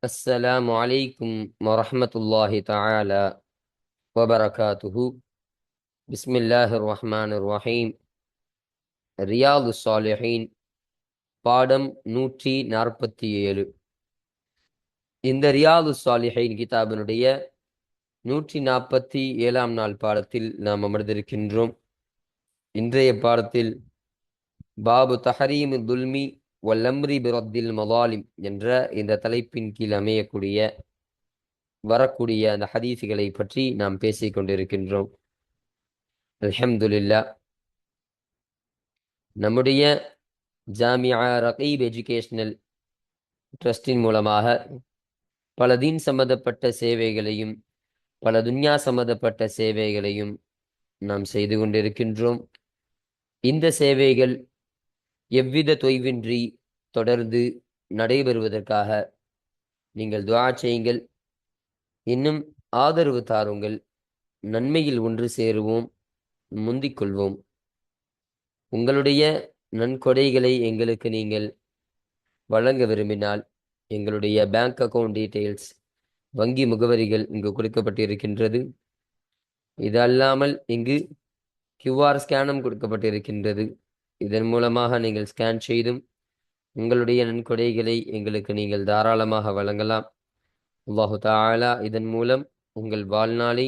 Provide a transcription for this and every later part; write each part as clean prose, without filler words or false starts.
السلام عليكم ورحمة الله تعالى وبركاته. بسم الله الرحمن الرحيم. ரியாது சாலிஹீன் பாடம் 147. இந்த ரியாது சாலிஹீன் கிதாபினுடைய 147ஆம் நாள் பாடத்தில் நாம் அமர்ந்திருக்கின்றோம். இன்றைய பாடத்தில் பாபு தஹரீம் துல்மி வல்லம்ரி பிரத்தில் மதாலிம் என்ற இந்த தலைப்பின் கீழ் அமையக்கூடிய வரக்கூடிய அந்த ஹதீஸுகளை பற்றி நாம் பேசிக் கொண்டிருக்கின்றோம். அல்ஹம்துலில்லாஹ். நம்முடைய ஜாமியா ரகீப் எஜுகேஷனல் ட்ரஸ்டின் மூலமாக பல தீன் சம்பந்தப்பட்ட சேவைகளையும் பல துன்யா சம்பந்தப்பட்ட சேவைகளையும் நாம் செய்து கொண்டிருக்கின்றோம். இந்த சேவைகள் எவ்வித தொய்வின்றி தொடர்ந்து நடைபெறுவதற்காக நீங்கள் துஆ செய்யுங்கள். இன்னும் ஆதரவு தாருங்கள். நன்மையில் ஒன்று சேருவோம், முந்திக் கொள்வோம். உங்களுடைய நன்கொடைகளை எங்களுக்கு நீங்கள் வழங்க விரும்பினால் எங்களுடைய பேங்க் அக்கவுண்ட் டீட்டெயில்ஸ், வங்கி முகவரிகள் இங்கு கொடுக்கப்பட்டிருக்கின்றது. இது அல்லாமல் இங்கு கியூஆர் ஸ்கேனும் கொடுக்கப்பட்டிருக்கின்றது. இதன் மூலமாக நீங்கள் ஸ்கேன் செய்தும் உங்களுடைய நன்கொடைகளை எங்களுக்கு நீங்கள் தாராளமாக வழங்கலாம். அல்லாஹு தஆலா இதன் மூலம் உங்கள் வாழ்நாளை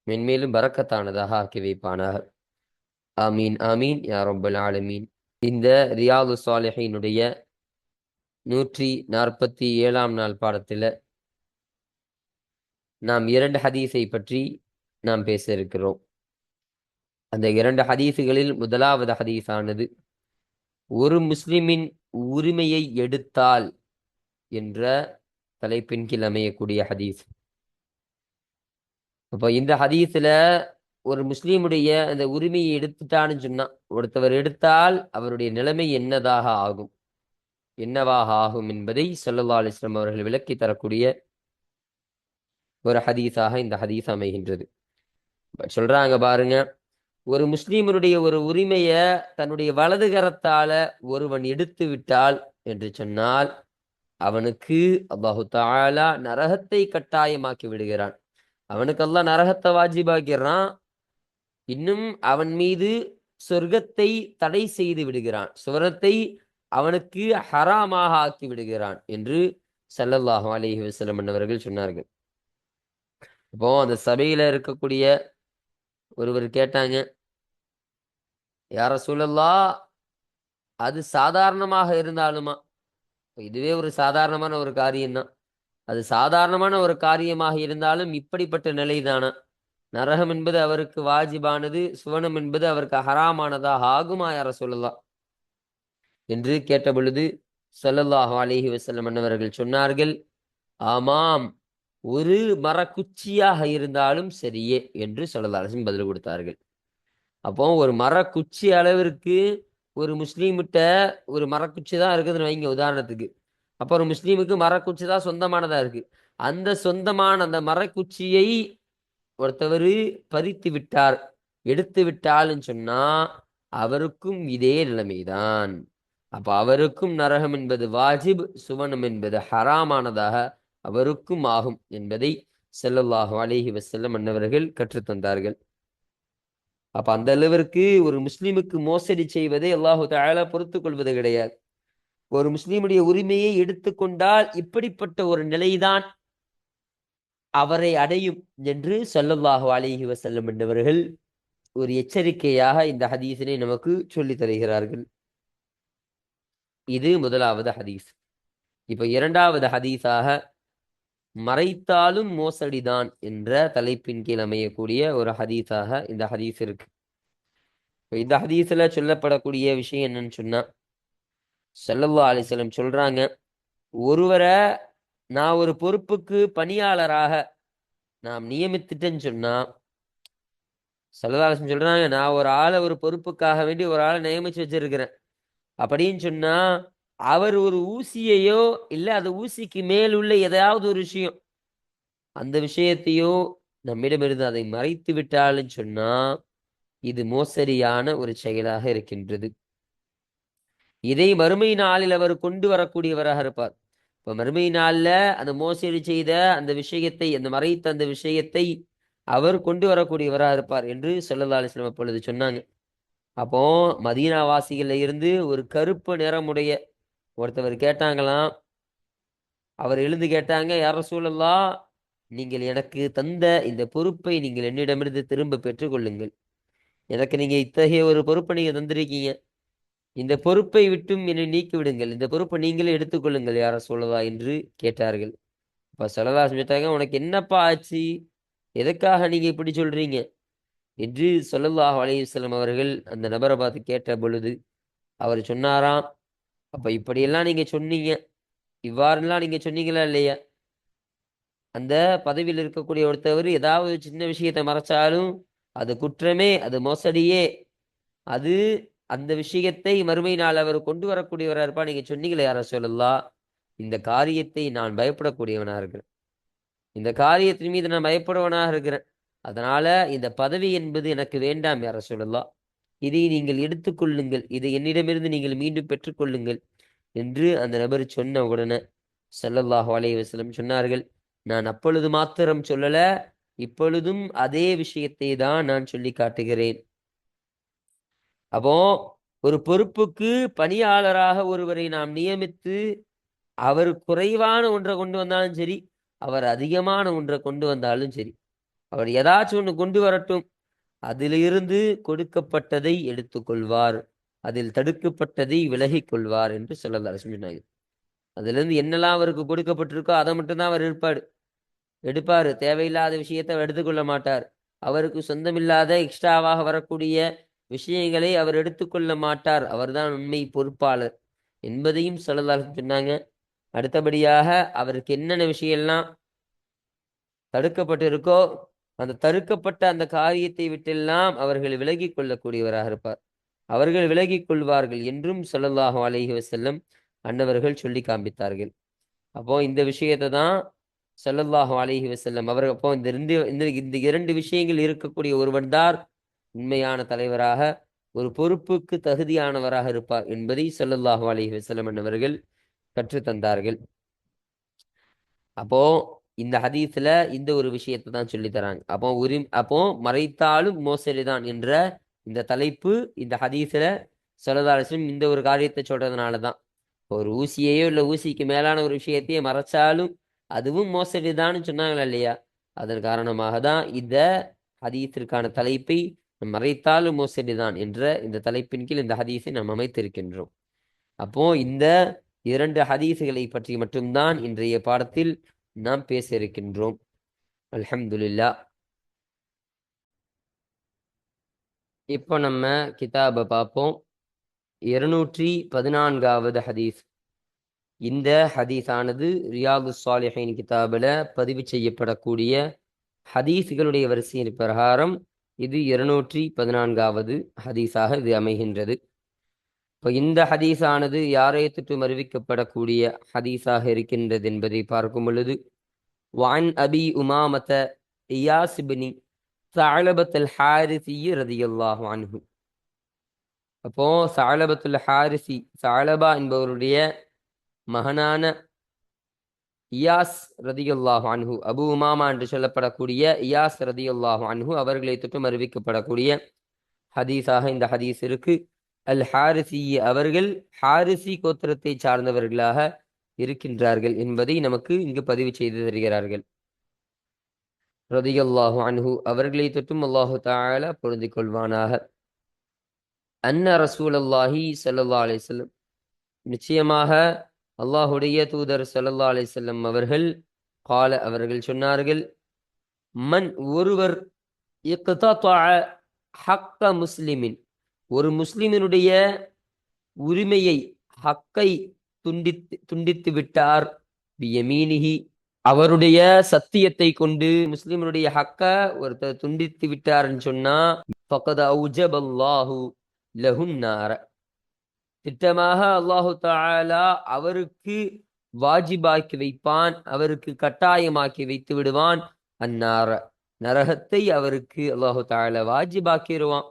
மென்மேலும் பரக்கத்தானதாக ஆக்கி வைப்பானாக. ஆமீன் ஆமீன் யா ரப்பல் ஆலமீன். இந்த ரியாது சாலிஹீனுடைய 147ஆம் நாள் பாடத்தில் நாம் 2 ஹதீஸை பற்றி நாம் பேச இருக்கிறோம். அந்த 2 ஹதீஸுகளில் முதலாவது ஹதீஸானது ஒரு முஸ்லிமின் உரிமையை எடுத்தால் என்ற தலைப்பின் கீழ் அமையக்கூடிய ஹதீஸ். அப்போ இந்த ஹதீஸ்ல ஒரு முஸ்லீமுடைய அந்த உரிமையை எடுத்துட்டான்னு சொன்னா, ஒருத்தவர் எடுத்தால் அவருடைய நிலைமை என்னவாக ஆகும் என்பதை ஸல்லல்லாஹு அலைஹி வஸல்லம் அவர்கள் விளக்கி தரக்கூடிய ஒரு ஹதீஸாக இந்த ஹதீஸ் அமைகின்றது. சொல்றாங்க பாருங்க, ஒரு முஸ்லீமருடைய ஒரு உரிமைய தன்னுடைய வலது கரத்தால ஒருவன் எடுத்து விட்டால் என்று சொன்னால் அவனுக்கு அல்லாஹு தஆலா நரகத்தை கட்டாயமாக்கி விடுகிறான். அவனுக்கு அல்லாஹ் நரகத்தை வாஜிபாக்கிறான். இன்னும் அவன் மீது சொர்க்கத்தை தடை செய்து விடுகிறான், சுவனத்தை அவனுக்கு ஹராமாக ஆக்கி விடுகிறான் என்று ஸல்லல்லாஹு அலைஹி வஸல்லம் அவர்கள் சொன்னார்கள். அப்போ அந்த சபையில இருக்கக்கூடிய ஒருவர் கேட்டாங்க, யா ரசூலல்லாஹ், அது சாதாரணமாக இருந்தாலுமா? இதுவே ஒரு சாதாரணமான ஒரு காரியம்தான். அது சாதாரணமான ஒரு காரியமாக இருந்தாலும் இப்படிப்பட்ட நிலைதானா? நரகம் என்பது அவருக்கு வாஜிபானது, சுவனம் என்பது அவருக்கு ஹராமானதாக ஆகுமா யா ரசூலல்லாஹ் என்று கேட்ட பொழுது ஸல்லல்லாஹு அலைஹி வஸல்லம் அவர்கள் சொன்னார்கள், ஆமாம், ஒரு மரக்குச்சியாக இருந்தாலும் சரியே என்று ஸல்லல்லாஹு அலைஹி வஸல்லம் பதில் கொடுத்தார்கள். அப்போ ஒரு மரக்குச்சி அளவிற்கு ஒரு முஸ்லீம்கிட்ட ஒரு மரக்குச்சி தான் இருக்குதுன்னு வைங்க உதாரணத்துக்கு. அப்போ ஒரு முஸ்லீமுக்கு மரக்குச்சி தான் சொந்தமானதா இருக்கு. அந்த சொந்தமான அந்த மரக்குச்சியை ஒருத்தவர் பறித்து விட்டார், எடுத்து விட்டால்னு சொன்னா அவருக்கும் இதே நிலைமைதான். அப்ப அவருக்கும் நரகம் என்பது வாஜிப், சுவனம் என்பது ஹராமானதாக அவருக்கும் ஆகும் என்பதை ஸல்லல்லாஹு அலைஹி வஸல்லம் அன்னவர்கள் கற்றுத்தந்தார்கள். அப்ப அந்த அளவிற்கு ஒரு முஸ்லீமுக்கு மோசடி செய்வதை அல்லாஹு தஆலா பொறுத்துக் கொள்வது கிடையாது. ஒரு முஸ்லீமுடைய உரிமையை எடுத்துக்கொண்டால் இப்படிப்பட்ட ஒரு நிலைதான் அவரை அடையும் என்று ஸல்லல்லாஹு அலைஹி வஸல்லம் என்பவர்கள் ஒரு எச்சரிக்கையாக இந்த ஹதீஸினை நமக்கு சொல்லித் தருகிறார்கள். இது முதலாவது ஹதீஸ். இப்ப இரண்டாவது ஹதீஸாக மறைத்தாலும் மோசடிதான் என்ற தலைப்பின் கீழ் அமையக்கூடிய ஒரு ஹதீஸாக இந்த ஹதீஸ் இருக்கு. இந்த ஹதீஸ்ல சொல்லப்படக்கூடிய விஷயம் என்னன்னு சொன்னா, ஸல்லல்லாஹு அலைஹி வஸல்லம் சொல்றாங்க, ஒருவரை நான் ஒரு பொறுப்புக்கு பணியாளராக நாம் நியமித்துட்டேன்னு சொன்னா, ஸல்லல்லாஹு அலைஹி வஸல்லம் சொல்றாங்க, நான் ஒரு ஆளை ஒரு பொறுப்புக்காக வேண்டி ஒரு ஆளை நியமிச்சு வச்சிருக்கிறேன் அப்படின்னு சொன்னா, அவர் ஒரு ஊசியையோ இல்ல அந்த ஊசிக்கு மேல் உள்ள ஏதாவது ஒரு விஷயம், அந்த விஷயத்தையோ நம்மிடமிருந்து அதை மறைத்து விட்டாலும் சொன்னா இது மோசடியான ஒரு செயலாக இருக்கின்றது. இதை மறுமை நாளில் அவர் கொண்டு வரக்கூடியவராக இருப்பார். இப்போ மறுமை நாள்ல அந்த மோசடி செய்த அந்த விஷயத்தை, அந்த மறைத்த அந்த விஷயத்தை அவர் கொண்டு வரக்கூடியவராக இருப்பார் என்று ஸல்லல்லாஹு அலைஹி வஸல்லம் அப்பொழுது சொன்னாங்க. அப்போ மதீனா வாசிகள்ல இருந்து ஒரு கருப்பு நிறமுடைய ஒருத்தவர் கேட்டாங்களாம். அவர் எழுந்து கேட்டாங்க, யா ரசூலல்லாஹ், நீங்கள் எனக்கு தந்த இந்த பொறுப்பை நீங்கள் என்னிடமிருந்து திரும்ப பெற்றுக்கொள்ளுங்கள். எனக்கு நீங்க இத்தகைய ஒரு பொறுப்பை நீங்க தந்திருக்கீங்க. இந்த பொறுப்பை விட்டும் என்னை நீக்கி விடுங்கள். இந்த பொறுப்பை நீங்களே எடுத்துக்கொள்ளுங்கள் யா ரசூலல்லாஹ் என்று கேட்டார்கள். அப்ப ஸல்லல்லாஹு அலைஹி வஸல்லம் கேட்டாங்க, உனக்கு என்னப்பா ஆச்சு? எதுக்காக நீங்க இப்படி சொல்றீங்க? என்று ஸல்லல்லாஹு அலைஹி வஸல்லம் அவர்கள் அந்த நபரை பார்த்து கேட்ட பொழுது அவர் சொன்னாராம், அப்ப இப்படியெல்லாம் நீங்க சொன்னீங்க. இவ்வாறெல்லாம் நீங்க சொன்னீங்களா இல்லையா? அந்த பதவியில் இருக்கக்கூடிய ஒருத்தவர் ஏதாவது சின்ன விஷயத்தை மறைச்சாலும் அது குற்றமே, அது மோசடியே, அது அந்த விஷயத்தை மறுமை நாள் அவர் கொண்டு வரக்கூடியவரா இருப்பா. நீங்க சொன்னீங்களே யார சொல்லலாம், இந்த காரியத்தை நான் பயப்படக்கூடியவனா இருக்கிறேன். இந்த காரியத்தின் மீது நான் பயப்படுவனாக இருக்கிறேன். அதனால இந்த பதவி என்பது எனக்கு வேண்டாம் யார சொல்லலாம். இதை நீங்கள் எடுத்துக்கொள்ளுங்கள். இதை என்னிடமிருந்து நீங்கள் மீண்டும் பெற்றுக்கொள்ளுங்கள் என்று அந்த நபர் சொன்ன உடனே ஸல்லல்லாஹு அலைஹி வஸல்லம் சொன்னார்கள், நான் அப்பொழுது மாத்திரம் சொல்லல, இப்பொழுதும் அதே விஷயத்தை தான் நான் சொல்லி காட்டுகிறேன். அப்போ ஒரு பொறுப்புக்கு பணியாளராக ஒருவரை நாம் நியமித்து அவர் குறைவான ஒன்றை கொண்டு வந்தாலும் சரி, அவர் அதிகமான ஒன்றை கொண்டு வந்தாலும் சரி, அவர் ஏதாச்சும் ஒன்று கொண்டு வரட்டும், அதிலிருந்து கொடுக்கப்பட்டதை எடுத்துக்கொள்வார், அதில் தடுக்கப்பட்டதை விலகிக் கொள்வார் என்று ஸல்லல்லாஹு அலைஹி வஸல்லம் சொன்னாங்க. அதிலிருந்து என்னெல்லாம் அவருக்கு கொடுக்கப்பட்டிருக்கோ அதை மட்டும்தான் அவர் எடுப்பாரு. தேவையில்லாத விஷயத்தை அவர் எடுத்துக்கொள்ள மாட்டார். அவருக்கு சொந்தமில்லாத எக்ஸ்ட்ராவாக வரக்கூடிய விஷயங்களை அவர் எடுத்துக்கொள்ள மாட்டார். அவர்தான் உண்மை பொறுப்பாளர் என்பதையும் ஸல்லல்லாஹு அலைஹி வஸல்லம் சொன்னாங்க. அடுத்தபடியாக அவருக்கு என்னென்ன விஷயம்லாம் தடுக்கப்பட்டிருக்கோ அந்த தடுக்கப்பட்ட அந்த காரியத்தை விட்டெல்லாம் அவர்கள் விலகிக் கொள்ளக்கூடியவராக இருப்பார். அவர்கள் விலகிக் கொள்வார்கள் என்றும் ஸல்லல்லாஹு அலைஹி வஸல்லம் அன்னவர்கள் சொல்லி காண்பித்தார்கள். அப்போ இந்த விஷயத்தை தான் ஸல்லல்லாஹு அலைஹி வஸல்லம் அவர் அப்போ இந்த இரண்டு விஷயங்கள் இருக்கக்கூடிய ஒருவன் தான் உண்மையான தலைவராக, ஒரு பொறுப்புக்கு தகுதியானவராக இருப்பார் என்பதை ஸல்லல்லாஹு அலைஹி வஸல்லம் அன்னவர்கள் கற்றுத்தந்தார்கள். அப்போ இந்த ஹதீஸ்ல இந்த ஒரு விஷயத்தை தான் சொல்லி தராங்க. அப்போ மறைத்தாலும் மோசடிதான் என்ற இந்த தலைப்பு இந்த ஹதீஸ்ல ஸல்லல்லாஹு அலைஹி வஸல்லம் இந்த ஒரு காரியத்தை சொல்றதுனால தான். ஒரு ஊசியையோ இல்லை ஊசிக்கு மேலான ஒரு விஷயத்தையே மறைச்சாலும் அதுவும் மோசடிதான்னு சொன்னாங்களா இல்லையா? அதன் காரணமாக தான் இந்த ஹதீஸிற்கான தலைப்பை மறைத்தாலும் மோசடிதான் என்ற இந்த தலைப்பின் கீழ் இந்த ஹதீஸை நாம் அமைத்திருக்கின்றோம். அப்போ இந்த 2 ஹதீஸுகளை பற்றி மட்டும்தான் இன்றைய பாடத்தில் நாம் பேச இருக்கின்றோம். அல்ஹம்துலில்லாஹ். இப்போ நம்ம கிதாபை பார்ப்போம். 214வது ஹதீஸ். இந்த ஹதீஸானது ரியாது ஸாலிஹீன் கிதாபில் பதிவு செய்யப்படக்கூடிய ஹதீஸ்களுடைய வரிசையின் பிரகாரம் இது 214வது ஹதீஸாக இது அமைகின்றது. இப்போ இந்த ஹதீஸானது யாரை தொற்றும் அறிவிக்கப்படக்கூடிய ஹதீஸாக இருக்கின்றது என்பதை பார்க்கும் பொழுது, வான் அபி உமாமத இயாஸ் இப்னி ஸஅலபத்துல் ஹாரிஸி ரலியல்லாஹு அன்ஹு. அப்போ ஸஅலபத்துல் ஹாரிஸி, ஸஅலபா என்பவருடைய மகனான இயாஸ் ரதியுல்லாஹு அன்ஹு, அபு உமாமா என்று சொல்லப்படக்கூடிய இயாஸ் ரதியுல்லாஹு அன்ஹு அவர்களை தொற்றும் அறிவிக்கப்படக்கூடிய ஹதீஸாக இந்த ஹதீஸ் இருக்கு. அல் ஹாரிசி அவர்கள் ஹாரிசி கோத்திரத்தை சார்ந்தவர்களாக இருக்கின்றார்கள் என்பதை நமக்கு இங்கு பதிவு செய்து தருகிறார்கள். ரதியுல்லாஹு அன்ஹு அவர்களை தொற்றும் அல்லாஹு தஆலா பொருந்திக் கொள்வானாக. அன்ன ரசூலல்லாஹி ஸல்லல்லாஹு அலைஹி வஸல்லம், நிச்சயமாக அல்லாஹுடைய தூதர் ஸல்லல்லாஹு அலைஹி வஸல்லம் அவர்கள் அவர்கள் சொன்னார்கள், மன் ஒருவர் இக்ததஅ ஹக்க முஸ்லிமின், ஒரு முஸ்லிமினுடைய உரிமையை, ஹக்கை துண்டித்து விட்டார், பியமீனிஹி, அவருடைய சத்தியத்தை கொண்டு முஸ்லிமினுடைய ஹக்க ஒருத்தர் துண்டித்து விட்டார்ன்னு சொன்னா, ஃபகத் அவுஜபல்லாஹு லஹுன் நார, திட்டமாக அல்லாஹு தஆலா அவருக்கு வாஜிபாக்கி வைப்பான், அவருக்கு கட்டாயமாக்கி வைத்து விடுவான், அந்நார, நரகத்தை அவருக்கு அல்லாஹு தஆலா வாஜிபாக்கிடுவான்.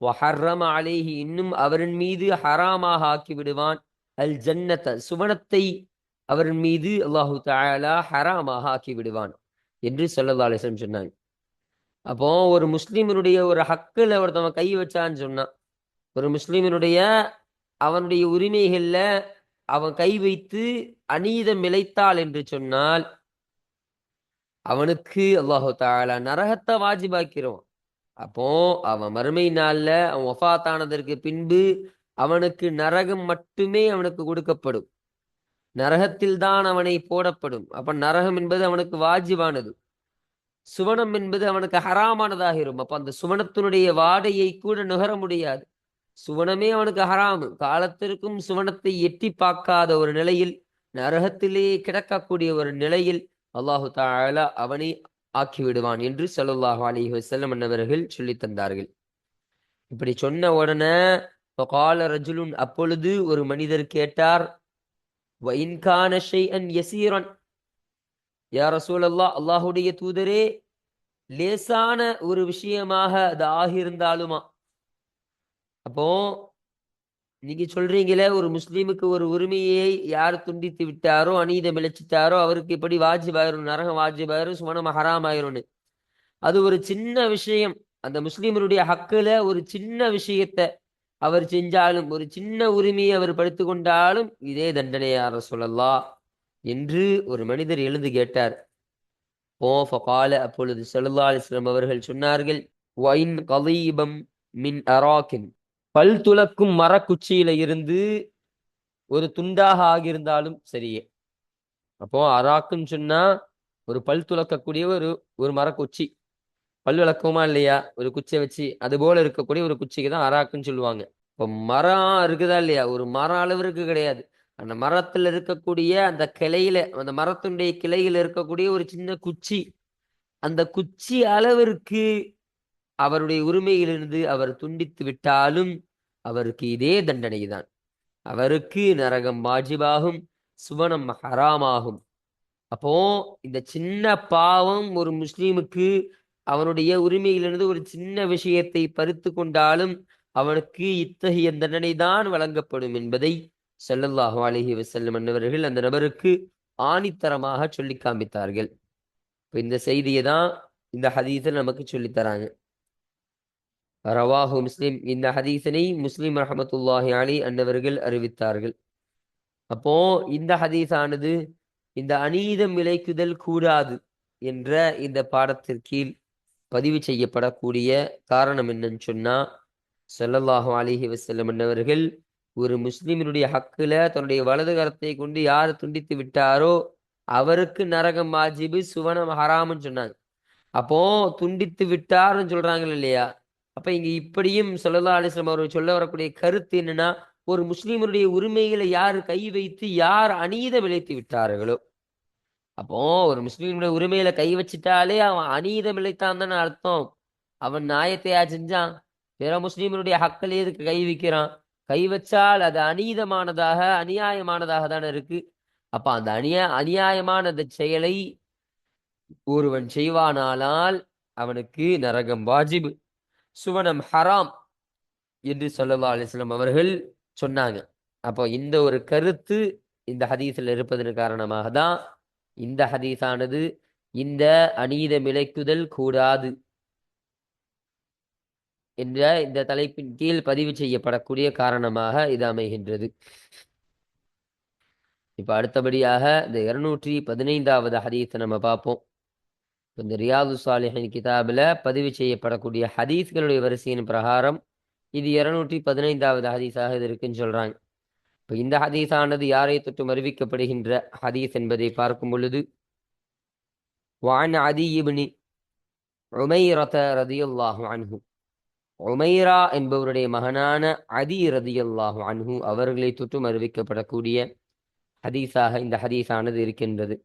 வஹர்ரம அலைஹி, இன்னும் அவரின் மீது ஹராமாக ஆக்கி விடுவான், அல் ஜன்னத, சுவனத்தை அவர் மீது அல்லாஹு தஆலா ஹராமாக ஆக்கி விடுவான் என்று ஸல்லல்லாஹு அலைஹி வஸல்லம் சொன்னாங்க. அப்போ ஒரு முஸ்லிமினுடைய ஒரு ஹக்குல ஒருத்தவன் கை வச்சான்னு சொன்னான், ஒரு முஸ்லிமினுடைய அவனுடைய உரிமைகள்ல அவன் கை வைத்து அநீதம் இழைத்தாள் என்று சொன்னால் அவனுக்கு அல்லாஹு தஆலா நரகத்தை வாஜிபாக்கிறோம். அப்போ அவன் மறுமை நாள்ல அவன் வஃபாத் ஆனதற்கு பின்பு அவனுக்கு நரகம் மட்டுமே அவனுக்கு கொடுக்கப்படும். நரகத்தில் தான் அவனை போடப்படும். அப்ப நரகம் என்பது அவனுக்கு வாஜிபானது, சுவனம் என்பது அவனுக்கு ஹராமானதாகிரும். அப்ப அந்த சுவனத்தினுடைய வாடையை கூட நுகர முடியாது. சுவனமே அவனுக்கு ஹராமு. காலத்திற்கும் சுவனத்தை எட்டி பார்க்காத ஒரு நிலையில், நரகத்திலே கிடக்கக்கூடிய ஒரு நிலையில் அல்லாஹு தஆலா அவனை ஆக்கிவிடுவான் என்று ஸல்லல்லாஹு அலைஹி வஸல்லம் அன்னவர்கள் சொல்லித் தந்தார்கள். இப்படி சொன்ன உடனே ஃபகால ரஜுலுன், அப்பொழுது ஒரு மனிதர் கேட்டார், வ இன் கான ஷைஅன் யஸீரன், யா ரசூலல்லாஹ், அல்லாஹ்வுடைய தூதரே, லேசான ஒரு விஷயமாக அது ஆகியிருந்தாலுமா? அப்போ நீங்க சொல்றீங்களே, ஒரு முஸ்லீமுக்கு ஒரு உரிமையை யார் துண்டித்து விட்டாரோ, அநீதம் இழைச்சிட்டாரோ அவருக்கு இப்படி வாஜிபாயிரும், நரகம் வாஜிபாயிரும், சுவனம் ஹராம் ஆயிரும்னு. அது ஒரு சின்ன விஷயம். அந்த முஸ்லீமருடைய ஹக்குல ஒரு சின்ன விஷயத்தை அவர் செஞ்சாலும், ஒரு சின்ன உரிமையை அவர் படுத்து கொண்டாலும் இதே தண்டனை யா ரசூலல்லாஹ் என்று ஒரு மனிதர் எழுந்து கேட்டார். ஃபகால, அப்பொழுது ஸல்லல்லாஹு அலைஹி வஸல்லம் அவர்கள் சொன்னார்கள், வ இன் கலீபம் மின் அராக்கின், பல் துலக்கும் மரக்குச்சியில இருந்து ஒரு துண்டாக ஆகியிருந்தாலும் சரியே. அப்போ அராக்குன்னு சொன்னா ஒரு பல் துலக்கக்கூடிய ஒரு ஒரு மரக்குச்சி, பல் விளக்குமா இல்லையா, ஒரு குச்சியை வச்சு அது போல இருக்கக்கூடிய ஒரு குச்சிக்கு தான் அராக்குன்னு சொல்லுவாங்க. இப்போ மரம் இருக்குதா இல்லையா, ஒரு மரம் அளவிற்கு கிடையாது. அந்த மரத்துல இருக்கக்கூடிய அந்த கிளையில, அந்த மரத்தினுடைய கிளையில இருக்கக்கூடிய ஒரு சின்ன குச்சி, அந்த குச்சி அளவிற்கு அவருடைய உரிமையிலிருந்து அவர் துண்டித்து விட்டாலும் அவருக்கு இதே தண்டனை தான். அவருக்கு நரகம் வாஜிபாகும், சுவனம் ஹராமாகும். அப்போ இந்த சின்ன பாவம் ஒரு முஸ்லீமுக்கு அவனுடைய உரிமையிலிருந்து ஒரு சின்ன விஷயத்தை பறித்து கொண்டாலும் அவனுக்கு இத்தகைய தண்டனை தான் வழங்கப்படும் என்பதை ஸல்லல்லாஹு அலைஹி வஸல்லம் அன்னவர்கள் அந்த நபருக்கு ஆணித்தரமாக சொல்லி காண்பித்தார்கள். இப்ப இந்த செய்தியை தான் இந்த ஹதீஸில் நமக்கு சொல்லித் தராங்க. ரவாஹு முஸ்லிம், இந்த ஹதீஸனை முஸ்லிம் ரஹமத்துல்லாஹி அலைஹி அன்னவர்கள் அறிவித்தார்கள். அப்போ இந்த ஹதீஸானது இந்த அநீதம் இழைக்குதல் கூடாது என்ற இந்த பாடத்திற்கீழ் பதிவு செய்யப்படக்கூடிய காரணம் என்னன்னு சொன்னா, ஸல்லல்லாஹு அலைஹி வஸல்லம் அன்னவர்கள் ஒரு முஸ்லிமினுடைய ஹக்குல தன்னுடைய வலது கரத்தை கொண்டு யார் துண்டித்து விட்டாரோ அவருக்கு நரகம் வாஜிபு, சுவனம் ஹராம்னு சொன்னாங்க. அப்போ துண்டித்து விட்டார்னு சொல்றாங்க இல்லையா, அப்ப இங்க இப்படியும் ஸல்லல்லாஹு அலைஹி வஸல்லம் அவர்கள் சொல்ல வரக்கூடிய கருத்து என்னன்னா, ஒரு முஸ்லிமுடைய உரிமைகளை யார் கை வைத்து யார் அநீதம் இழைத்து விட்டார்களோ, அப்போ ஒரு முஸ்லீமுடைய உரிமையில கை வச்சிட்டாலே அவன் அநீதம் இழைத்தான் தானே அர்த்தம். அவன் நியாயத்தையா செஞ்சான்? பிற முஸ்லீமனுடைய ஹக்கில் எதுக்கு கை வைக்கிறான்? கை வச்சால் அது அநீதமானதாக, அநியாயமானதாக தானே இருக்கு. அப்ப அந்த அநியாயமான அந்த செயலை ஒருவன் செய்வானானால் அவனுக்கு நரகம் வாஜிபு, சுவனம் ஹராம் என்று ஸல்லல்லாஹு அலைஹி வஸல்லம் அவர்கள் சொன்னாங்க. அப்போ இந்த ஒரு கருத்து இந்த ஹதீஸில் இருப்பதன் காரணமாக தான் இந்த ஹதீஸானது இந்த அநீதம் இழைக்குதல் கூடாது என்ற இந்த தலைப்பின் கீழ் பதிவு செய்யப்படக்கூடிய காரணமாக இது அமைகின்றது. இப்ப அடுத்தபடியாக இந்த 215வது ஹதீஸை நம்ம பார்ப்போம். இந்த ரியாது சாலிஹின் கிதாபில் பதிவு செய்யப்படக்கூடிய ஹதீஸ்களுடைய வரிசையின் பிரகாரம் இது 215வது ஹதீஸாக இது இருக்குன்னு சொல்றாங்க. இப்போ இந்த ஹதீஸானது யாரை தொட்டும் அறிவிக்கப்படுகின்ற ஹதீஸ் என்பதை பார்க்கும் பொழுது, வான் அதி இப்னி உமைரத ரதியல்லாஹு அன்ஹு, உமைரா என்பவருடைய மகனான அதி ரதியல்லாஹு அன்ஹு அவர்களை தொட்டும் அறிவிக்கப்படக்கூடிய ஹதீஸாக இந்த ஹதீஸானது இருக்கின்றது.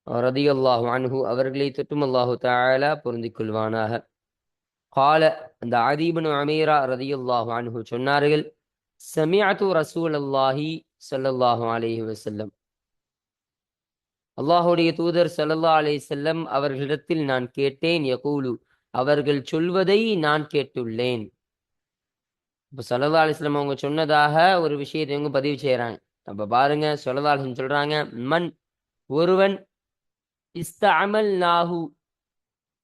ரதியல்லாஹு அன்ஹு அவர்களை தொட்டும் அல்லாஹு தஆலா பொருந்திக் கொள்வானாக. கால, அந்த அதி இப்னு உமைரா ரதியல்லாஹு அன்ஹு சொன்னார்கள், சமிஅது ரசூலல்லாஹி ஸல்லல்லாஹு அலைஹி வஸல்லம், அல்லாஹுடைய தூதர் ஸல்லல்லாஹு அலைஹி வஸல்லம் அவர்களிடத்தில் நான் கேட்டேன், யகூலு, அவர்கள் சொல்வதை நான் கேட்டுள்ளேன். இப்போ ஸல்லல்லாஹு அலைஹி வஸல்லம் அவங்க சொன்னதாக ஒரு விஷயத்தை இவங்க பதிவு செய்கிறாங்க. அப்ப பாருங்க ஸல்லல்லாஹு சொல்றாங்க, மன் ஒருவன் இஸ்தஅமல் நாஹு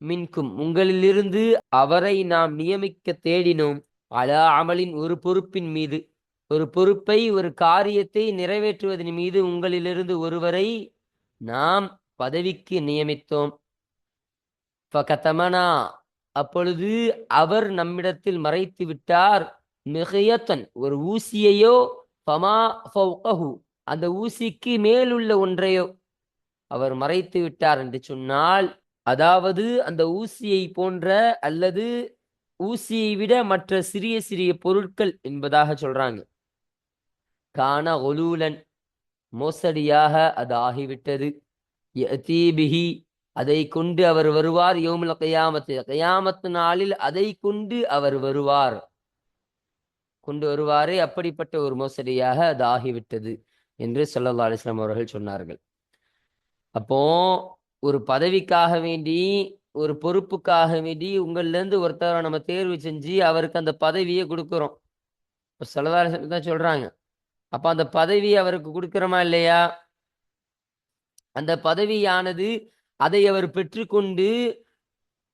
மின்கும் உங்களிலிருந்து அவரை நாம் நியமிக்க தேடினோம், அலா அமலின் ஒரு பொறுப்பின் மீது, ஒரு பொறுப்பை ஒரு காரியத்தை நிறைவேற்றுவதன் மீது உங்களிலிருந்து ஒருவரை நாம் பதவிக்கு நியமித்தோம். ஃபகதமனா அப்பொழுது அவர் நம்மிடத்தில் மறைத்து விட்டார், மிகையத்தன் ஒரு ஊசியையோ, ஃபமா ஃபௌகஹு அந்த ஊசிக்கு மேலுள்ள ஒன்றையோ அவர் மறைத்து விட்டார் என்று சொன்னால், அதாவது அந்த ஊசியை போன்ற அல்லது ஊசியை விட மற்ற சிறிய சிறிய பொருட்கள் என்பதாக சொல்றாங்க. கான ஒலூலன் மோசடியாக அது ஆகிவிட்டது. யஅதி பிஹி அதை கொண்டு அவர் வருவார், யௌமுல் கியாமத்து கியாமத்து நாளில் அதை கொண்டு அவர் வருவார், கொண்டு வருவாரே அப்படிப்பட்ட ஒரு மோசடியாக அது ஆகிவிட்டது என்று ஸல்லல்லாஹு அலைஹி வஸல்லம் அவர்கள் சொன்னார்கள். அப்போ ஒரு பதவிக்காக வேண்டி, ஒரு பொறுப்புக்காக வேண்டி உங்கள்ல இருந்து ஒருத்தரை நம்ம தேர்வு செஞ்சு அவருக்கு அந்த பதவியை கொடுக்கிறோம். இப்ப ஸல்லல்லாஹு அலைஹி வஸல்லம் தான் சொல்றாங்க. அப்ப அந்த பதவி அவருக்கு கொடுக்கிறோமா இல்லையா? அந்த பதவியானது அதை அவர் பெற்றுக்கொண்டு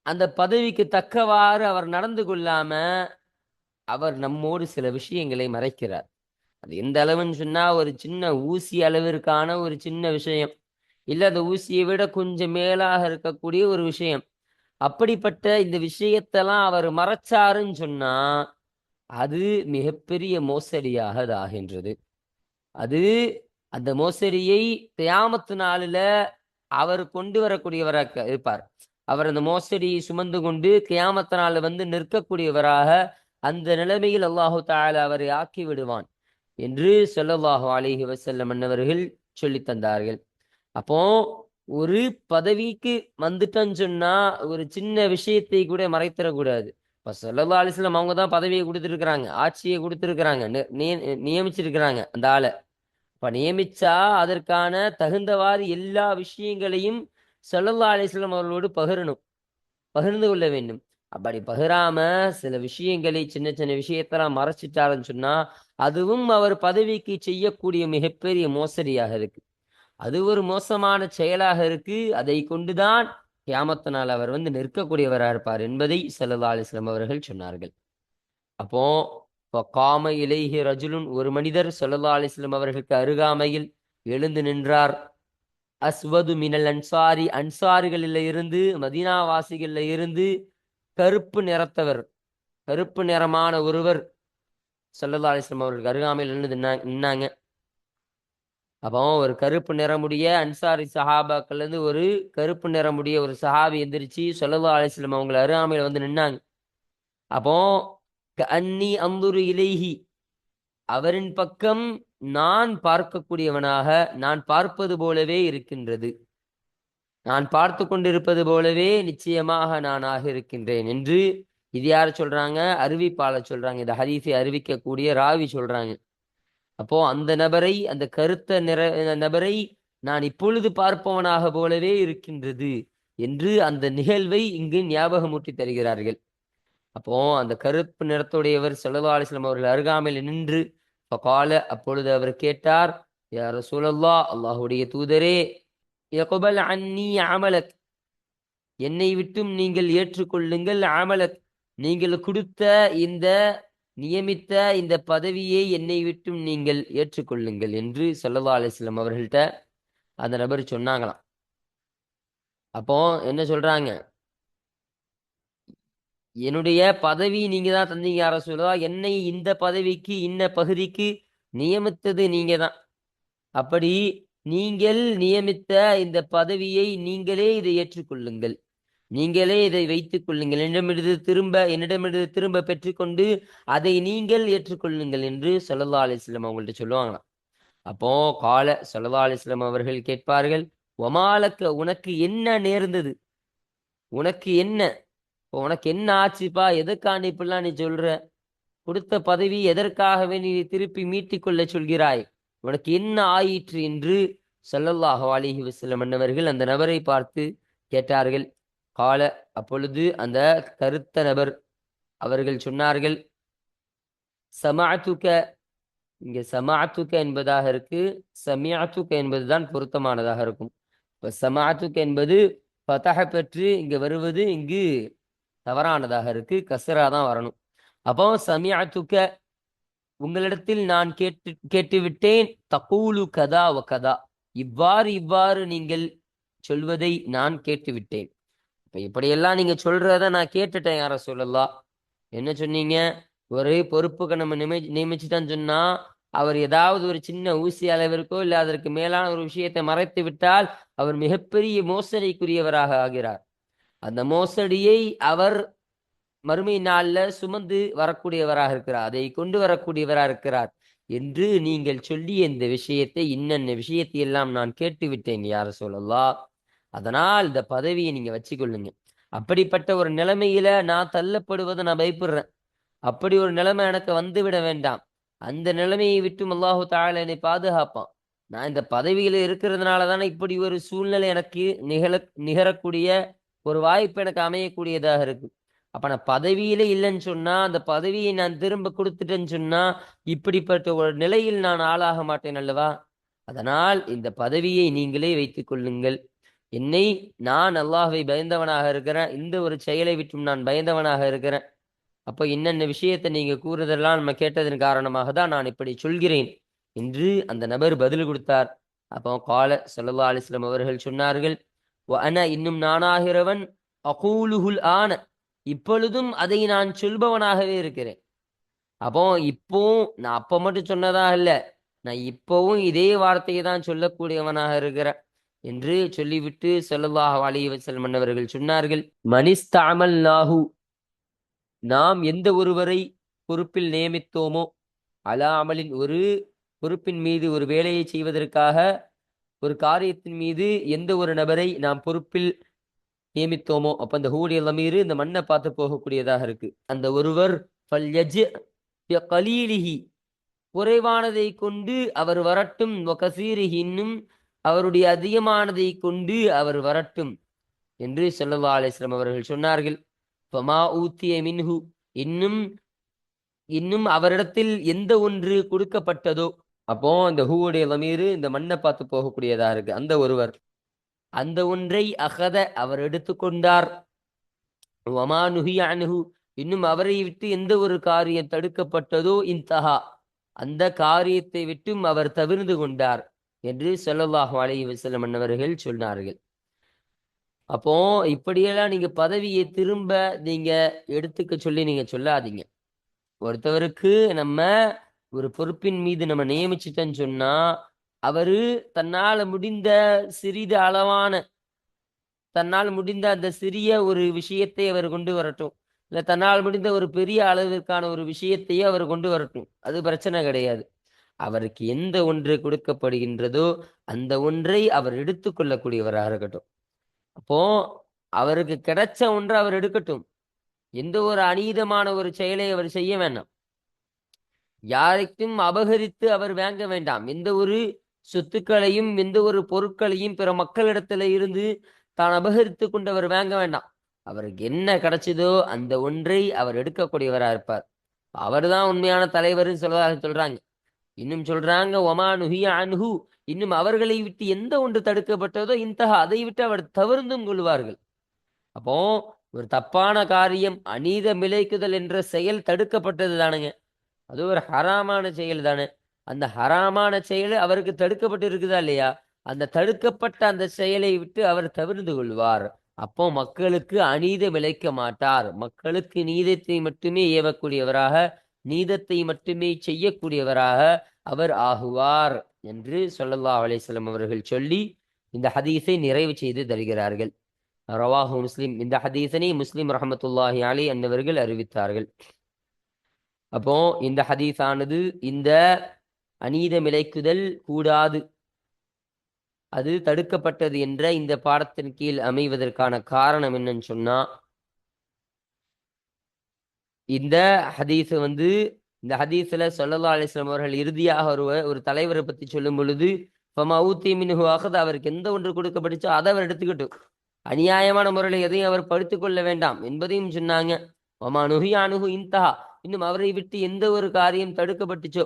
அந்த பதவிக்கு தக்கவாறு அவர் நடந்து கொள்ளாம அவர் நம்மோடு சில விஷயங்களை மறைக்கிறார். அது எந்த அளவுன்னு சொன்னா, ஒரு சின்ன ஊசி அளவிற்கான ஒரு சின்ன விஷயம், இல்ல அந்த ஊசியை விட கொஞ்சம் மேலாக இருக்கக்கூடிய ஒரு விஷயம். அப்படிப்பட்ட இந்த விஷயத்தெல்லாம் அவர் மறைச்சாருன்னு சொன்னா, அது மிகப்பெரிய மோசடியாக அது ஆகின்றது. அது அந்த மோசடியை கியாமத்து நாளில அவர் கொண்டு வரக்கூடியவராக இருப்பார். அவர் அந்த மோசடியை சுமந்து கொண்டு கியாமத்து நாளில் வந்து நிற்கக்கூடியவராக அந்த நிலைமையில் அல்லாஹு தஆலா அவரை ஆக்கி விடுவான் என்று ஸல்லல்லாஹு அலைஹி வஸல்லம் அன்னவர்கள் சொல்லி தந்தார்கள். அப்போ ஒரு பதவிக்கு வந்துட்டோன்னு சொன்னா ஒரு சின்ன விஷயத்தை கூட மறைத்திடக்கூடாது. இப்ப ஸல்லல்லாஹு அலைஹி வஸல்லம் அவங்க தான் பதவியை கொடுத்துருக்கிறாங்க, ஆட்சியை கொடுத்துருக்கிறாங்க, நியமிச்சிருக்கிறாங்க அந்த ஆளை. இப்ப நியமிச்சா அதற்கான தகுந்தவாறு எல்லா விஷயங்களையும் ஸல்லல்லாஹு அலைஹி வஸல்லம் அவர்களோடு பகிர்ந்து கொள்ள வேண்டும். அப்படி பகிராம சில விஷயங்களை சின்ன சின்ன விஷயத்தெல்லாம் மறைச்சிட்டாருன்னு சொன்னா, அதுவும் அவர் பதவிக்கு செய்யக்கூடிய மிகப்பெரிய மோசடியாக இருக்கு. அது ஒரு மோசமான செயலாக இருக்கு. அதை கொண்டுதான் கியாமத்து நாள் அவர் வந்து நிற்கக்கூடியவராக இருப்பார் என்பதை ஸல்லல்லாஹு அலைஹி வஸல்லம் அவர்கள் சொன்னார்கள். அப்போ ஃபகாம இலைஹி ரஜுலுன் ஒரு மனிதர் ஸல்லல்லாஹு அலைஹி வஸல்லம் அவர்களுக்கு அருகாமையில் எழுந்து நின்றார். அஸ்வது மினல் அன்சாரி அன்சாரிகளில் இருந்து, மதீனாவாசிகளில் இருந்து கருப்பு நிறத்தவர், கருப்பு நிறமான ஒருவர் ஸல்லல்லாஹு அலைஹி வஸல்லம் அவர்களுக்கு அருகாமையில் எழுந்து நின்னாங்க. அப்போ ஒரு கருப்பு நிறமுடைய அன்சாரி சஹாபாக்கள் இருந்து ஒரு கருப்பு நிறமுடைய ஒரு சஹாபி எந்திரிச்சு ஸல்லல்லாஹு அலைஹி வஸல்லம் அவங்கள அருகாமையில் வந்து நின்னாங்க. அப்போ கஅன்னி அன்துரு இலைஹி அவரின் பக்கம் நான் பார்க்கக்கூடியவனாக, நான் பார்ப்பது போலவே இருக்கின்றது, நான் பார்த்து கொண்டிருப்பது போலவே நிச்சயமாக நானாக இருக்கின்றேன் என்று இது யார் சொல்றாங்க? அறிவிப்பாளர் சொல்றாங்க. இந்த ஹதீஸை அறிவிக்கக்கூடிய ராவி சொல்றாங்க. அப்போ அந்த நபரை, அந்த கருத்த நபரை நான் இப்பொழுது பார்ப்பவனாக போலவே இருக்கின்றது என்று அந்த நிகழ்வை இங்கு ஞாபகமூட்டி தருகிறார்கள். அப்போ அந்த கருப்பு நிறத்துடையவர் ஸல்லல்லாஹு அலைஹி வஸல்லம் அவர்கள் அருகாமையில் நின்று ஃபகால அப்பொழுது அவர் கேட்டார், யா ரசூலல்லாஹ் அல்லாஹ்வுடைய தூதரே, யக்பல் அன்னி அமலக் என்னை விட்டும் நீங்கள் ஏற்றுக்கொள்ளுங்கள், அமலக் நீங்கள் கொடுத்த இந்த நியமித்த இந்த பதவியை என்னை விட்டும் நீங்கள் ஏற்றுக்கொள்ளுங்கள் என்று ஸல்லல்லாஹு அலைஹி வஸல்லம் அவர்கள்ட்ட அந்த நபர் சொன்னாங்களாம். அப்போ என்ன சொல்றாங்க? என்னுடைய பதவி நீங்க தான் தந்தீங்க யா ரசூலல்லாஹ், என்னை இந்த பதவிக்கு இன்ன பகுதிக்கு நியமித்தது நீங்க தான். அப்படி நீங்கள் நியமித்த இந்த பதவியை நீங்களே இதை ஏற்றுக்கொள்ளுங்கள், நீங்களே இதை வைத்துக் கொள்ளுங்கள், என்னிடமிருந்து திரும்ப பெற்றுக்கொண்டு அதை நீங்கள் ஏற்றுக்கொள்ளுங்கள் என்று ஸல்லல்லாஹு அலைஹி வஸல்லம் அவங்கள்ட்ட சொல்லுவாங்களாம். அப்போ கால ஸல்லல்லாஹு அலைஹி வஸல்லம் அவர்கள் கேட்பார்கள், ஒமாலக்க உனக்கு என்ன நேர்ந்தது, உனக்கு என்ன, இப்போ உனக்கு என்ன ஆச்சுப்பா, எதற்காண்டி இப்படிலாம் நீ சொல்ற, கொடுத்த பதவி எதற்காகவே நீ திருப்பி மீட்டிக் கொள்ள சொல்கிறாய், உனக்கு என்ன ஆயிற்று என்று ஸல்லல்லாஹு அலைஹி வஸல்லம் அன்னவர்கள் அந்த நபரை பார்த்து கேட்டார்கள். கால அப்பொழுது அந்த கருத்த நபர் அவர்கள் சொன்னார்கள், சமஅதுக இங்க சமாத்துக்க என்பதாக இருக்கு, சமியாத்துக்க என்பதுதான் பொருத்தமானதாக இருக்கும். இப்ப சமாத்துக்க என்பது பதஹ பெற்று இங்க வருவது இங்கு தவறானதாக இருக்கு, கசரா தான் வரணும். அப்போ சமியாத்துக்க, உங்களிடத்தில் நான் கேட்டு விட்டேன், தகூலு கதா வ கதா, இவ்வாறு இவ்வாறு நீங்கள் சொல்வதை நான் கேட்டு விட்டேன். இப்ப இப்படியெல்லாம் நீங்க சொல்றத நான் கேட்டுட்டேன் யார சொல்லலாம். என்ன சொன்னீங்க? ஒரு பொறுப்புக்கு நம்ம நியமிச்சுட்டான்னு சொன்னா, அவர் ஏதாவது ஒரு சின்ன ஊசி அளவிற்கோ இல்ல அதற்கு மேலான ஒரு விஷயத்தை மறைத்து விட்டால் அவர் மிகப்பெரிய மோசடிக்குரியவராக ஆகிறார். அந்த மோசடியை அவர் மறுமை நாள்ல சுமந்து வரக்கூடியவராக இருக்கிறார், அதை கொண்டு வரக்கூடியவராக இருக்கிறார் என்று நீங்கள் சொல்லிய இந்த விஷயத்தை, இன்னென்ன விஷயத்தை எல்லாம் நான் கேட்டு விட்டேன் யார சொல்லலாம். அதனால் இந்த பதவியை நீங்க வச்சுக்கொள்ளுங்க. அப்படிப்பட்ட ஒரு நிலைமையில நான் தள்ளப்படுவதை நான் பயப்படுறேன். அப்படி ஒரு நிலைமை எனக்கு வந்து விட வேண்டாம். அந்த நிலைமையை விட்டும் அல்லாஹு தஆலா என்னை பாதுகாப்பான். நான் இந்த பதவியில இருக்கிறதுனால தானே இப்படி ஒரு சூழ்நிலை எனக்கு நிகரக்கூடிய ஒரு வாய்ப்பு எனக்கு அமையக்கூடியதாக இருக்கு. அப்ப நான் பதவியில இல்லைன்னு சொன்னா, அந்த பதவியை நான் திரும்ப கொடுத்துட்டேன்னு சொன்னா, இப்படிப்பட்ட ஒரு நிலையில் நான் ஆளாக மாட்டேன் அல்லவா? அதனால் இந்த பதவியை நீங்களே வைத்துக் கொள்ளுங்கள். நான் அல்லாஹ்வை பயந்தவனாக இருக்கிறேன். இந்த ஒரு செயலை விட்டும் நான் பயந்தவனாக இருக்கிறேன். அப்போ என்னென்ன விஷயத்தை நீங்க கூறுறதெல்லாம் நம்ம கேட்டதன் காரணமாக தான் நான் இப்படி சொல்கிறேன் என்று அந்த நபர் பதில் கொடுத்தார். அப்போ கால ஸல்லல்லாஹு அலைஹி வஸல்லம் அவர்கள் சொன்னார்கள், இன்னும் நானாகிறவன் அகூலுஹுல் ஆன, இப்பொழுதும் அதை நான் சொல்பவனாகவே இருக்கிறேன். அப்போ இப்போ நான் அப்ப மட்டும் சொன்னதா இல்ல, நான் இப்பவும் இதே வார்த்தையை தான் சொல்லக்கூடியவனாக இருக்கிறேன் என்று சொல்லிவிட்டு ஸல்லல்லாஹு அலைஹி வஸல்லம் அவர்கள் சொன்னார்கள், மனிஸ்தஅமல்நாஹு, நாம் எந்த ஒருவரை பொறுப்பில் நியமித்தோமோ, அலா அமலின், ஒரு பொறுப்பின் மீது, ஒரு வேலையை செய்வதற்காக, ஒரு காரியத்தின் மீது எந்த ஒரு நபரை நாம் பொறுப்பில் நியமித்தோமோ, அப்ப அந்த ஹூடைய லமீரு இந்த மண்ணை பார்த்து போகக்கூடியதாக இருக்கு. அந்த ஒருவர் கலீலிஹி, குறைவானதை கொண்டு அவர் வரட்டும், கசீரிஹி, இன்னும் அவருடைய அதிகமானதை கொண்டு அவர் வரட்டும் என்று ஸல்லல்லாஹு அலைஹி வஸல்லம் அவர்கள் சொன்னார்கள். ஃபமா ஊத்திய மின்ஹு, இன்னும் இன்னும் அவரிடத்தில் எந்த ஒன்று கொடுக்கப்பட்டதோ, அப்போ இந்த ஹூவுடைய லமீரு இந்த மண்ணை பார்த்து போகக்கூடியதா இருக்கு. அந்த ஒருவர் அந்த ஒன்றை அகத அவர் எடுத்துக்கொண்டார். வமா நுஹிய அன்ஹு, இன்னும் அவரை விட்டு எந்த ஒரு காரியம் தடுக்கப்பட்டதோ, இன்தஹா, அந்த காரியத்தை விட்டும் அவர் தவிர்ந்து கொண்டார் என்று ஸல்லல்லாஹு அலைஹி வஸல்லம் அவர்கள் சொன்னார்கள். அப்போ இப்படியெல்லாம் நீங்க பதவியை திரும்ப நீங்க எடுத்துக்க சொல்லி நீங்க சொல்லாதீங்க. ஒருத்தவருக்கு நம்ம ஒரு பொறுப்பின் மீது நம்ம நியமிச்சிட்டோன்னு சொன்னா, அவரு தன்னால முடிந்த சிறிது அளவான, தன்னால் முடிந்த அந்த சிறிய ஒரு விஷயத்தை அவர் கொண்டு வரட்டும். இல்ல தன்னால் முடிந்த ஒரு பெரிய அளவிற்கான ஒரு விஷயத்தையே அவர் கொண்டு வரட்டும். அது பிரச்சனை கிடையாது. அவருக்கு எந்த ஒன்று கொடுக்கப்படுகின்றதோ, அந்த ஒன்றை அவர் எடுத்துக்கொள்ளக்கூடியவராக இருக்கட்டும். அப்போ அவருக்கு கிடைச்ச ஒன்றை அவர் எடுக்கட்டும். எந்த ஒரு அநீதமான ஒரு செயலை அவர் செய்ய வேண்டாம். யாருக்கும் அபகரித்து அவர் வாங்க வேண்டாம். எந்த ஒரு சொத்துக்களையும் எந்த ஒரு பொருட்களையும் பிற மக்களிடத்துல இருந்து தான் அபகரித்து கொண்டு அவர் வாங்க வேண்டாம். அவருக்கு என்ன கிடைச்சதோ அந்த ஒன்றை அவர் எடுக்கக்கூடியவராக இருப்பார். அவர்தான் உண்மையான தலைவர் சொல்றாங்க. இன்னும் சொல்றாங்க, ஒமா நுஹிய அன்ஹு, இன்னும் அவர்களை விட்டு எந்த ஒன்று தடுக்கப்பட்டதோ, இன்தஹா, அதை விட்டு அவர் தவிர்ந்தும் கொள்வார்கள். அப்போ ஒரு தப்பான காரியம், அநீதம் இழைக்குதல் என்ற செயல் தடுக்கப்பட்டது தானுங்க. அது ஒரு ஹராமான செயல் தானே. அந்த ஹராமான செயல் அவருக்கு தடுக்கப்பட்டு இருக்குதா இல்லையா? அந்த தடுக்கப்பட்ட அந்த செயலை விட்டு அவர் தவிர்ந்து கொள்வார். அப்போ மக்களுக்கு அநீதம் இழைக்க மாட்டார். மக்களுக்கு நீதத்தை மட்டுமே ஏவக்கூடியவராக, நீதத்தை மட்டுமே செய்யக்கூடியவராக அவர் ஆகுவார் என்று ஸல்லல்லாஹு அலைஹி வஸல்லம் அவர்கள் சொல்லி இந்த ஹதீஸை நிறைவு செய்து தருகிறார்கள். ரவாஹு முஸ்லிம், இந்த ஹதீஸனை முஸ்லிம் ரஹமத்துல்லாஹி அலைஹி அன்னவர்கள் அறிவித்தார்கள். அப்போ இந்த ஹதீஸானது இந்த அநீதம் இழைக்குதல் கூடாது, அது தடுக்கப்பட்டது என்ற இந்த பாடத்தின் கீழ் அமைவதற்கான காரணம் என்னன்னு சொன்னா, இந்த ஹதீஸ் இந்த ஹதீஸ்ல ஸல்லல்லாஹு அலைஹி வஸல்லம் அவர்கள் இறுதியாக ஒரு தலைவரை பத்தி சொல்லும் பொழுது, ஃபமா ஊத்திய மின்ஹு அகத, அவருக்கு எந்த ஒன்று கொடுக்கப்பட்டுச்சோ அதை அவர் எடுத்துக்கிட்டும். அநியாயமான முறையில் எதையும் அவர் படுத்திக் கொள்ள வேண்டாம் என்பதையும் சொன்னாங்க. வமா நுஹிய அன்ஹு இன்தஹா, இன்னும் அவரை விட்டு எந்த ஒரு காரியம் தடுக்கப்பட்டுச்சோ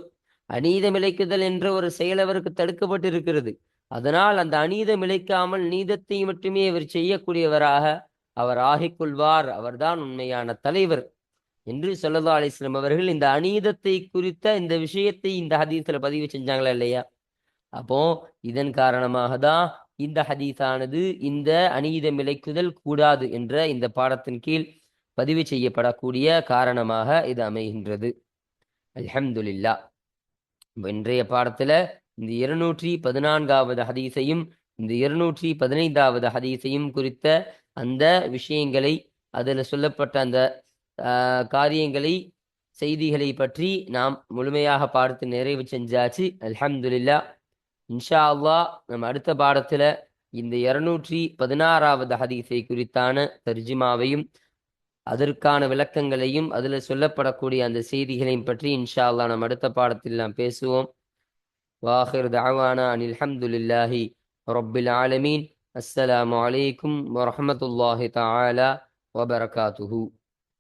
அநீதம் இழைக்குதல் என்ற ஒரு செயல் அவருக்கு தடுக்கப்பட்டு இருக்கிறது. அதனால் அந்த அநீதம் இழைக்காமல் நீதத்தை மட்டுமே இவர் செய்யக்கூடியவராக அவர் ஆகிக்கொள்வார். அவர்தான் உண்மையான தலைவர் என்று ஸல்லல்லாஹு அலைஹி வஸல்லம் அவர்கள் இந்த அநீதத்தை குறித்த இந்த விஷயத்தை இந்த ஹதீஸ்ல பதிவு செஞ்சாங்களா இல்லையா? அப்போ இதன் காரணமாக தான் இந்த ஹதீஸானது இந்த அநீதம் இழைக்குதல் கூடாது என்ற இந்த பாடத்தின் கீழ் பதிவு செய்யப்படக்கூடிய காரணமாக இது அமைகின்றது. அல்ஹம்துலில்லாஹ். இன்றைய பாடத்துல இந்த 214வது ஹதீஸையும் இந்த 215வது ஹதீஸையும் குறித்த அந்த விஷயங்களை, அதில் சொல்லப்பட்ட அந்த காரியங்களை, செய்திகளை பற்றி நாம் முழுமையாக பார்த்து நிறைவு செஞ்சாச்சு. அல்ஹம்துலில்லாஹ். இன்ஷா அல்லாஹ் நம்ம அடுத்த பாடத்துல இந்த 216வது ஹதீஸை குறித்தான தர்ஜுமாவையும் அதற்கான விளக்கங்களையும் அதில் சொல்லப்படக்கூடிய அந்த செய்திகளையும் பற்றி இன்ஷா அல்லாஹ் நம்ம அடுத்த பாடத்தில் நாம் பேசுவோம். வாஹிர் தஅவானா அனில் ஹம்துலில்லாஹி ரப்பில் ஆலமீன். அஸ்ஸலாமு அலைக்கும் வரஹ்மத்துல்லாஹி தஆலா வபரகாத்துஹு.